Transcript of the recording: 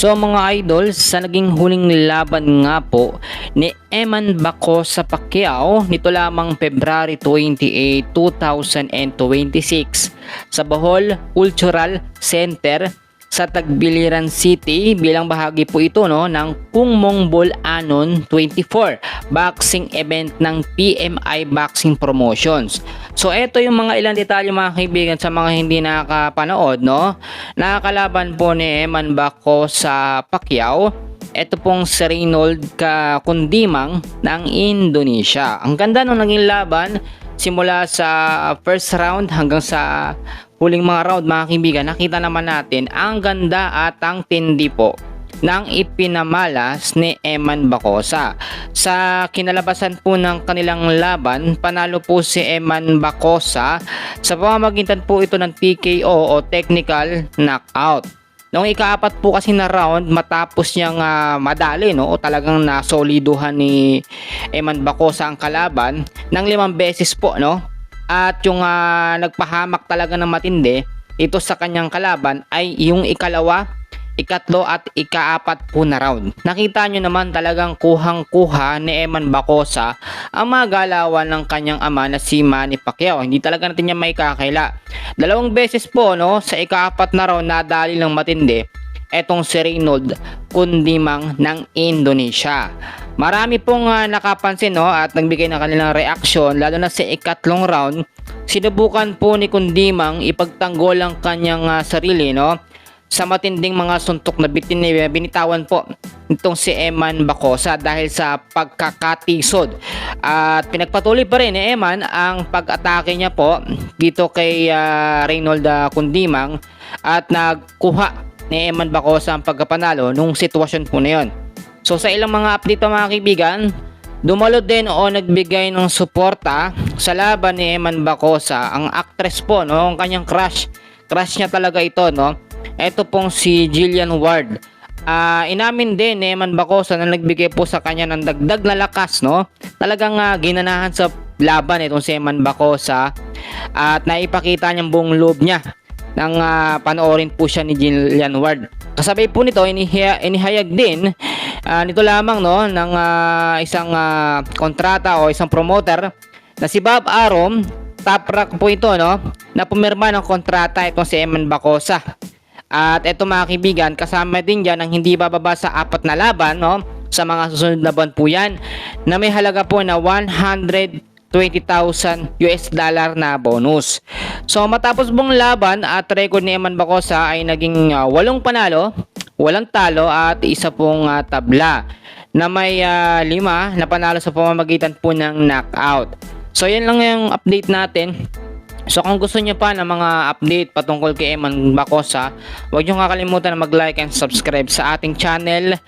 So mga idol, sa naging huling laban nga po ni Eman Baco sa Pacquiao nito lamang February 28, 2026 sa Bohol Cultural Center sa Tagbiliran City bilang bahagi po ito ng Kungmong Ball Anon 24 boxing event ng PMI Boxing Promotions. So ito yung mga ilang detalye mga kaibigan sa mga hindi nakapanood Nakakalaban po ni Eman Baco sa Pacquiao. Ito pong si Reynold Kundimang ng Indonesia. Ang ganda nung naging laban simula sa first round hanggang sa huling mga round mga kaibigan. Nakita naman natin ang ganda at ang tindi po ng ipinamalas ni Eman Bacosa. Sa kinalabasan po ng kanilang laban, panalo po si Eman Bacosa sa pamamagitan po ito ng TKO o technical knockout. Noong ikaapat po kasi na round, matapos niyang madali o talagang nasoliduhan ni Eman Bacosa ang kalaban ng 5 beses po At yung nagpahamak talaga ng matindi ito sa kanyang kalaban ay yung ikalawa, ikatlo at ikaapat po na round. Nakita nyo naman talagang kuhang-kuha ni Eman Bacosa ang mga galawan ng kanyang ama na si Manny Pacquiao. Hindi talaga natin niya may kakila. 2 beses po sa ikaapat na round nadali ng matindi etong si Reynold Kundimang ng Indonesia. Marami pong nakapansin at nagbigay ng kanilang reaksyon lalo na sa ikatlong round. Sinubukan po ni Kundimang ipagtanggol ang kanyang sarili sa matinding mga suntok na binitawan po itong si Eman Bacosa dahil sa pagkakatisod. At pinagpatuloy pa rin ni Eman ang pag-atake niya po dito kay Reynold Kundimang at nagkuha ni Eman Bacosa ang pagkapanalo nung sitwasyon po na yun. So sa ilang mga update mga kaibigan, dumalo din o nagbigay ng suporta sa laban ni Eman Bacosa ang actress po ang kanyang crush niya talaga ito Ito pong si Jillian Ward. Inamin din ni Eman Bacosa na nagbigay po sa kanya ng dagdag na lakas Talagang ginanahan sa laban itong si Eman Bacosa at naipakita niyang buong loob niya nang panoorin po siya ni Jillian Ward. Kasabay po nito inihayag din nito lamang ng isang kontrata o isang promoter na si Bob Arum. Top rank po ito na pumirma ng kontrata itong si Eman Bacosa. At ito mga kaibigan, kasama din dyan ang hindi bababa sa 4 na laban sa mga susunod na buwan po yan na may halaga po na $120,000 na bonus. So matapos pong laban at record ni Eman Bacosa ay naging 8 panalo, 8 talo at 1 pong tabla na may 5 na panalo sa pamamagitan po ng knockout. So yan lang yung update natin. So kung gusto niyo pa ng mga update patungkol kay Eman Bacosa, huwag niyo kakalimutan na mag-like and subscribe sa ating channel.